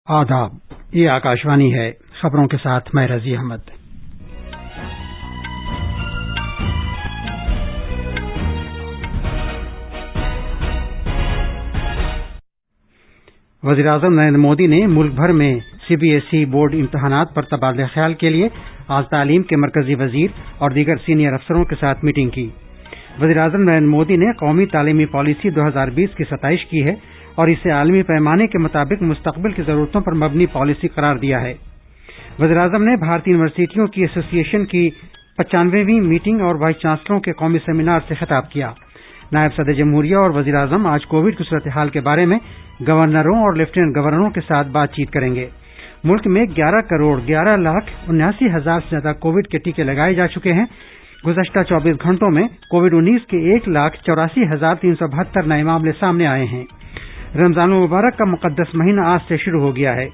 آداب، یہ آکاشوانی ہے۔ خبروں کے ساتھ میں رضی احمد۔ وزیراعظم نریندر مودی نے ملک بھر میں CBSE بورڈ امتحانات پر تبادلہ خیال کے لیے آج تعلیم کے مرکزی وزیر اور دیگر سینئر افسروں کے ساتھ میٹنگ کی۔ وزیراعظم نریندر مودی نے قومی تعلیمی پالیسی 2020 کی ستائش کی ہے اور اسے عالمی پیمانے کے مطابق مستقبل کی ضرورتوں پر مبنی پالیسی قرار دیا ہے۔ وزیراعظم نے بھارتی یونیورسٹیوں کی ایسوسی ایشن کی 95ویں میٹنگ اور وائس چانسلروں کے قومی سیمینار سے خطاب کیا۔ نائب صدر جمہوریہ اور وزیراعظم آج کووڈ کی صورتحال کے بارے میں گورنروں اور لیفٹیننٹ گورنروں کے ساتھ بات چیت کریں گے۔ ملک میں 11,11,79,000 سے زیادہ کووڈ کے ٹیکے لگائے جا چکے ہیں۔ گزشتہ 24 گھنٹوں میں کووڈ-19 کے 1,84,372 نئے معاملے سامنے آئے ہیں۔ رمضان المبارک کا مقدس مہینہ آج سے شروع ہو گیا ہے۔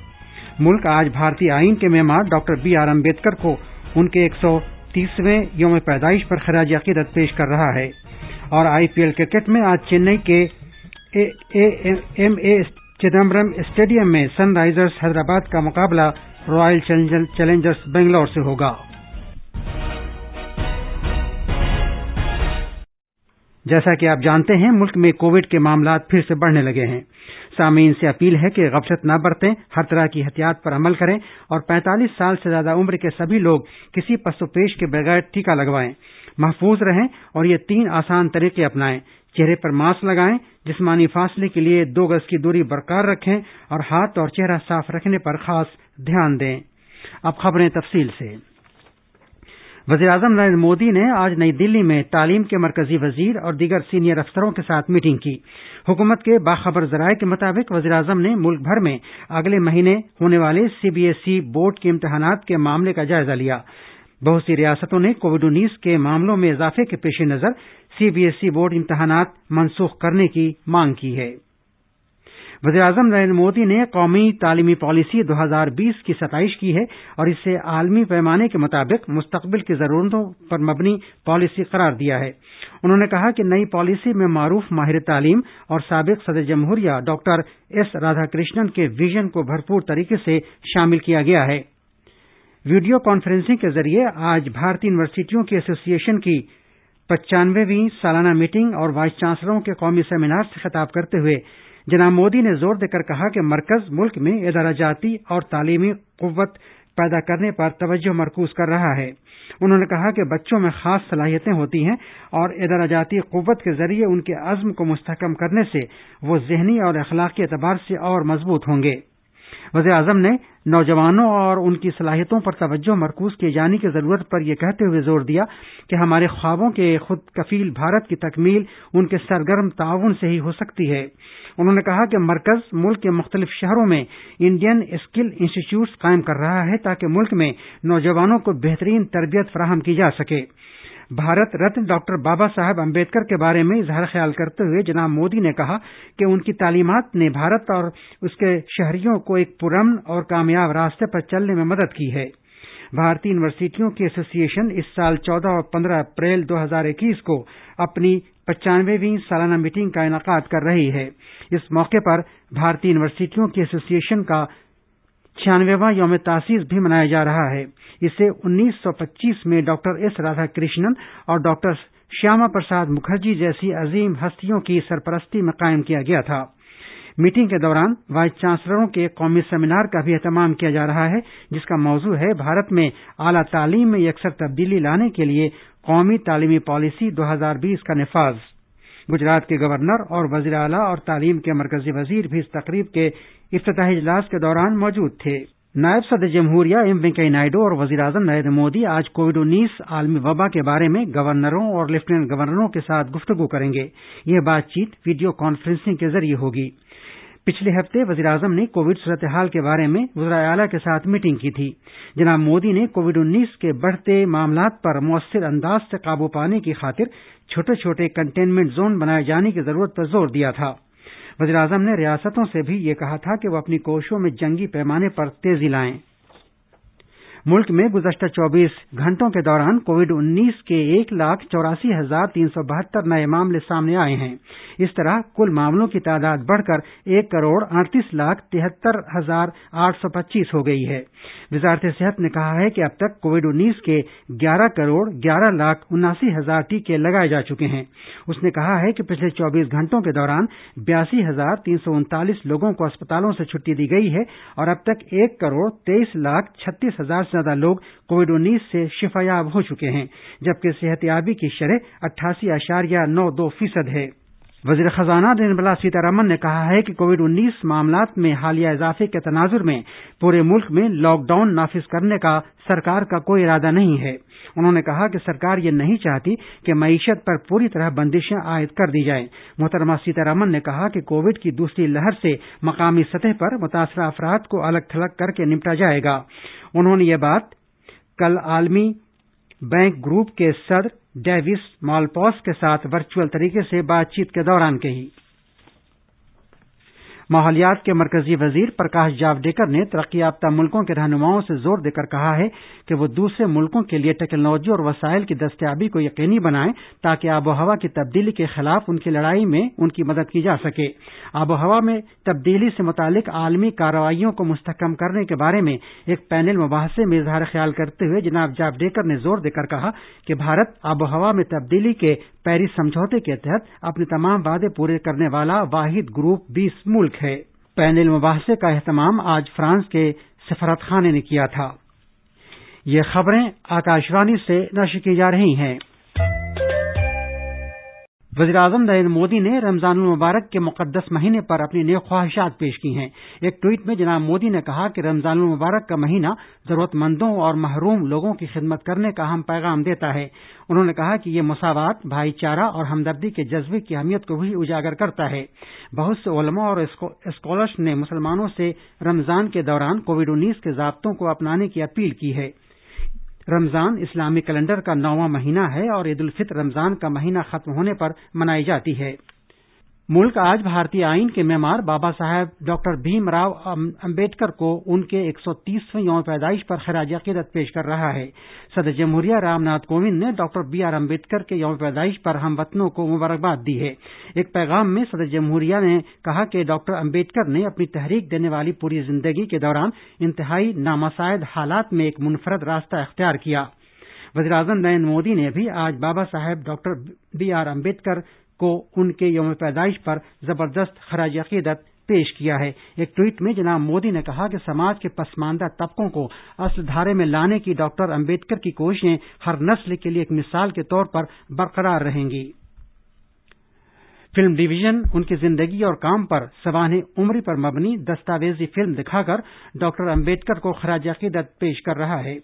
ملک آج بھارتی آئین کے معمار ڈاکٹر BR امبیڈکر کو ان کے 130ویں یوم پیدائش پر خراج عقیدت پیش کر رہا ہے۔ اور IPL کرکٹ میں آج چنئی کے MA چدمبرم اسٹیڈیم میں سن رائزرز حیدرآباد کا مقابلہ رائل چیلنجرز بنگلور سے ہوگا۔ جیسا کہ آپ جانتے ہیں، ملک میں کووڈ کے معاملات پھر سے بڑھنے لگے ہیں۔ سامعین سے اپیل ہے کہ غفلت نہ برتیں، ہر طرح کی احتیاط پر عمل کریں اور 45 سال سے زیادہ عمر کے سبھی لوگ کسی پس و پیش کے بغیر ٹیکہ لگوائیں۔ محفوظ رہیں اور یہ 3 آسان طریقے اپنائیں۔ چہرے پر ماسک لگائیں، جسمانی فاصلے کے لیے 2 گز کی دوری برقرار رکھیں اور ہاتھ اور چہرہ صاف رکھنے پر خاص دھیان دیں۔ اب خبریں تفصیل سے۔ وزیراعظم نریندر مودی نے آج نئی دلی میں تعلیم کے مرکزی وزیر اور دیگر سینئر افسروں کے ساتھ میٹنگ کی۔ حکومت کے باخبر ذرائع کے مطابق وزیراعظم نے ملک بھر میں اگلے مہینے ہونے والے CBSE بورڈ کے امتحانات کے معاملے کا جائزہ لیا۔ بہت سی ریاستوں نے کووڈ-19 کے معاملوں میں اضافے کے پیش نظر CBSE بورڈ امتحانات منسوخ کرنے کی مانگ کی ہے۔ وزیراعظم نریندر مودی نے قومی تعلیمی پالیسی 2020 کی ستائش کی ہے اور اسے عالمی پیمانے کے مطابق مستقبل کی ضرورتوں پر مبنی پالیسی قرار دیا ہے۔ انہوں نے کہا کہ نئی پالیسی میں معروف ماہر تعلیم اور سابق صدر جمہوریہ ڈاکٹر S رادھا کرشنن کے ویژن کو بھرپور طریقے سے شامل کیا گیا ہے۔ ویڈیو کانفرنسنگ کے ذریعے آج بھارتی یونیورسٹیوں کی ایسوسی ایشن کی 95ویں سالانہ میٹنگ اور وائس چانسلروں کے قومی سیمینار سے خطاب کرتے ہوئے جناب مودی نے زور دے کر کہا کہ مرکز ملک میں ادارہ جاتی اور تعلیمی قوت پیدا کرنے پر توجہ مرکوز کر رہا ہے۔ انہوں نے کہا کہ بچوں میں خاص صلاحیتیں ہوتی ہیں اور ادارہ جاتی قوت کے ذریعے ان کے عزم کو مستحکم کرنے سے وہ ذہنی اور اخلاقی اعتبار سے اور مضبوط ہوں گے۔ وزیراعظم نے نوجوانوں اور ان کی صلاحیتوں پر توجہ مرکوز کیے جانے کی ضرورت پر یہ کہتے ہوئے زور دیا کہ ہمارے خوابوں کے خود کفیل بھارت کی تکمیل ان کے سرگرم تعاون سے ہی ہو سکتی ہے۔ انہوں نے کہا کہ مرکز ملک کے مختلف شہروں میں انڈین اسکل انسٹی ٹیوٹس قائم کر رہا ہے تاکہ ملک میں نوجوانوں کو بہترین تربیت فراہم کی جا سکے۔ بھارت رتن ڈاکٹر بابا صاحب امبیڈکر کے بارے میں اظہار خیال کرتے ہوئے جناب مودی نے کہا کہ ان کی تعلیمات نے بھارت اور اس کے شہریوں کو ایک پرامن اور کامیاب راستے پر چلنے میں مدد کی ہے۔ بھارتی یونیورسٹیوں کی ایسوسی ایشن اس سال 14 اور 15 اپریل 2021 کو اپنی 95ویں سالانہ میٹنگ کا انعقاد کر رہی ہے۔ اس موقع پر بھارتی یونیورسٹیوں کی ایسوسی ایشن کا 96واں یوم تاسیس بھی منایا جا رہا ہے۔ اسے 1925 میں ڈاکٹر S رادھا کرشنن اور ڈاکٹر شیاما پرساد مکھرجی جیسی عظیم ہستیوں کی سرپرستی میں قائم کیا گیا تھا۔ میٹنگ کے دوران وائس چانسلروں کے قومی سیمینار کا بھی اہتمام کیا جا رہا ہے جس کا موضوع ہے بھارت میں اعلیٰ تعلیم میں یکسر تبدیلی لانے کے لیے قومی تعلیمی پالیسی 2020 کا نفاذ۔ گجرات کے گورنر اور وزیر اعلیٰ اور تعلیم کے مرکزی وزیر بھی اس تقریب کے افتتاحی اجلاس کے دوران موجود تھے۔ نائب صدر جمہوریہ وینکیا نائیڈو اور وزیراعظم نریندر مودی آج کووڈ-19 عالمی وبا کے بارے میں گورنروں اور لیفٹیننٹ گورنروں کے ساتھ گفتگو کریں گے۔ یہ بات چیت ویڈیو کانفرنسنگ کے ذریعے ہوگی۔ پچھلے ہفتے وزیراعظم نے کووڈ صورتحال کے بارے میں وزرائے اعلیٰ کے ساتھ میٹنگ کی تھی۔ جناب مودی نے کووڈ-19 کے بڑھتے معاملات پر مؤثر انداز سے قابو پانے کی خاطر چھوٹے چھوٹے کنٹینمنٹ زون بنائے جانے کی ضرورت پر زور دیا تھا۔ وزیراعظم نے ریاستوں سے بھی یہ کہا تھا کہ وہ اپنی کوششوں میں جنگی پیمانے پر تیزی لائیں۔ मुल्क में गुज़श्ता 24 घंटों के दौरान कोविड-19 के 1,84,372 नए मामले सामने आए हैं। इस तरह कुल मामलों की तादाद बढ़कर 1,38,73,825 हो गई है। वज़ारत सेहत ने कहा है कि अब तक कोविड-19 के 11,11,79,000 टीके लगाए जा चुके हैं। उसने कहा है कि पिछले 24 घंटों के दौरान 82,339 लोगों को अस्पतालों से छुट्टी दी गई है और अब तक 1,23,36,000 से ज्यादा लोग कोविड-19 से शिफायाब हो चुके हैं, जबकि सेहतयाबी की शरह 88.92% है। वज़ीर ख़ज़ाना निर्मला सीतारमण ने कहा है कि कोविड-19 मामलात में हालिया इजाफे के तनाजुर में पूरे मुल्क में लॉकडाउन नाफिज करने का सरकार का कोई इरादा नहीं है। उन्होंने कहा कि सरकार ये नहीं चाहती कि मईशत पर पूरी तरह बंदिशें आयद कर दी जाएं। मोहतरमा सीतारमण ने कहा कि कोविड की दूसरी लहर से मकामी सतह पर मुतासरा अफराद को अलग थलग करके निपटा जाएगा। उन्होंने ये बात कल आलमी बैंक ग्रुप के सदर डेविस मालपास के साथ वर्चुअल तरीके से बातचीत के दौरान कही। माहौलियात के मरकजी वजीर प्रकाश जावड़ेकर ने तरक्की याफ्ता मुल्कों के रहनुमाओं से जोर देकर कहा है कि वो दूसरे मुल्कों के लिए टेक्नोलॉजी और वसाइल की दस्तयाबी को यकीनी बनाएं ताकि आबोहवा की तब्दीली के खिलाफ उनकी लड़ाई में उनकी मदद की जा सके। आबोहवा में तब्दीली से मुतालिक आलमी कार्रवाइयों को मुस्तहकम करने के बारे में एक पैनल मुबाहसे में इजहार ख्याल करते हुए जनाब जावड़ेकर ने जोर देकर कहा कि भारत आबोहवा में तब्दीली के पेरिस समझौते के तहत अपने तमाम वादे पूरे करने वाला वाहिद ग्रुप 20 मुल्क है। पैनल मुबाहसे का एहतमाम आज फ्रांस के सफारतखाने ने किया था। ये खबरें आकाशवाणी से नशर की जा रही हैं। वज़ीर-ए-आज़म नरेंद्र मोदी ने रमज़ानुल मुबारक के मुक़द्दस महीने पर अपनी नेक ख्वाहिशात पेश की हैं। एक ट्वीट में जनाब मोदी ने कहा कि रमज़ानुल मुबारक का महीना ज़रूरतमंदों और महरूम लोगों की खिदमत करने का अहम पैगाम देता है। उन्होंने कहा कि ये मसावात, भाईचारा और हमदर्दी के जज्बे की अहमियत को भी उजागर करता है। बहुत से उलमा और स्कॉलर्स ने मुसलमानों से रमज़ान के दौरान कोविड-19 के ज़ाब्तों को अपनाने की अपील की है। रमजान इस्लामी कैलेंडर का 9वां महीना है और ईद उल फित्र रमजान का महीना खत्म होने पर मनाई जाती है। मुल्क आज भारतीय आईन के मेमार बाबा साहेब डॉक्टर भीमराव अम्बेडकर को उनके 130वें यौम पैदाइश पर खराज अकीदत पेश कर रहा है। सदर जमहूरिया रामनाथ कोविंद ने डॉक्टर B.R. अम्बेडकर के यौम पैदाइश पर हमवतनों को मुबारकबाद दी है। एक पैगाम में सदर जमहूरिया ने कहा कि डॉक्टर अम्बेडकर ने अपनी तहरीक देने वाली पूरी जिंदगी के दौरान इंतहाई नामसाइद हालात में एक मुनफरद रास्ता इख्तियार किया। वज़ीर-ए-आज़म नरेंद्र मोदी ने भी आज बाबा साहेब डॉक्टर B.R. अम्बेडकर को उनके यौम पैदाइश पर जबरदस्त खराज अकीदत पेश किया है। एक ट्वीट में जनाब मोदी ने कहा कि समाज के पसमानदा तबकों को असल धारे में लाने की डॉक्टर अम्बेडकर की कोशिशें हर नस्ल के लिए एक मिसाल के तौर पर बरकरार रहेंगी। फिल्म डिवीजन उनकी जिंदगी और काम पर सवाने उम्र पर मबनी दस्तावेजी फिल्म दिखाकर डॉक्टर अम्बेडकर को खराज अकीदत पेश कर रहा है।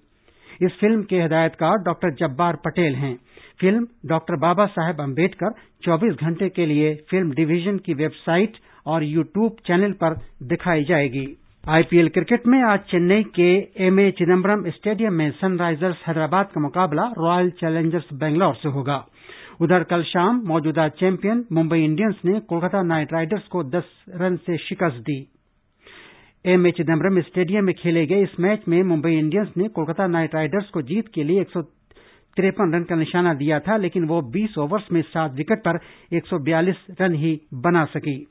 इस फिल्म के हिदायतकार डॉक्टर जब्बार पटेल हैं। फिल्म डॉक्टर बाबा साहेब अम्बेडकर 24 घंटे के लिए फिल्म डिवीजन की वेबसाइट और यूट्यूब चैनल पर दिखाई जाएगी। IPL क्रिकेट में आज चेन्नई के M.A. चिदम्बरम स्टेडियम में सनराइजर्स हैदराबाद का मुकाबला रॉयल चैलेंजर्स बेंगलौर से होगा। उधर कल शाम मौजूदा चैंपियन मुंबई इंडियंस ने कोलकाता नाइट राइडर्स को 10 रन से शिकस्त दी। M.A. चिदम्बरम स्टेडियम में खेले गए इस मैच में मुंबई इंडियंस ने कोलकाता नाइट राइडर्स को जीत के लिए 153 रन का निशाना दिया था, लेकिन वो 20 ओवर्स में 7 विकेट पर 142 रन ही बना सकी।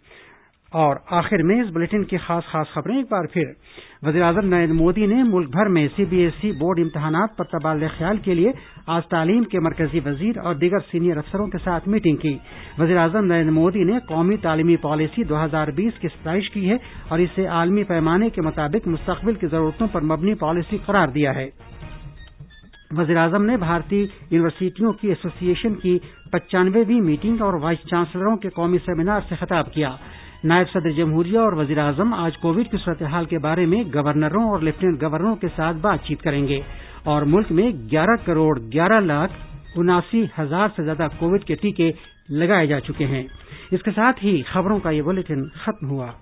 और आखिर में इस बुलेटिन की खास खबरें एक बार फिर। वज़ीर-ए-आज़म नरेंद्र मोदी ने मुल्क भर में CBSE बोर्ड इम्तहानात पर तबादले ख्याल के लिए आज तालीम के मरकजी वजीर और दीगर सीनियर अफसरों के साथ मीटिंग की। वज़ीर-ए-आज़म नरेंद्र मोदी ने कौमी तालीमी पॉलिसी 2020 की सतराइश की है और इसे आलमी पैमाने के मुताबिक मुस्तकबिल की जरूरतों पर मबनी पॉलिसी करार दिया है। वज़ीर-ए-आज़म ने भारतीय यूनिवर्सिटियों की एसोसिएशन की 95वीं मीटिंग और वाइस चांसलरों के कौमी सेमिनार से खिताब किया। नायब सदर जमहूरिया और वज़ीर-ए-आज़म आज कोविड की सूरत हाल के बारे में गवर्नरों और लेफ्टिनेंट गवर्नरों के साथ बातचीत करेंगे। और मुल्क में 11,11,79,000 से ज्यादा कोविड के टीके लगाए जा चुके हैं। इसके साथ ही खबरों का ये बुलेटिन खत्म हुआ।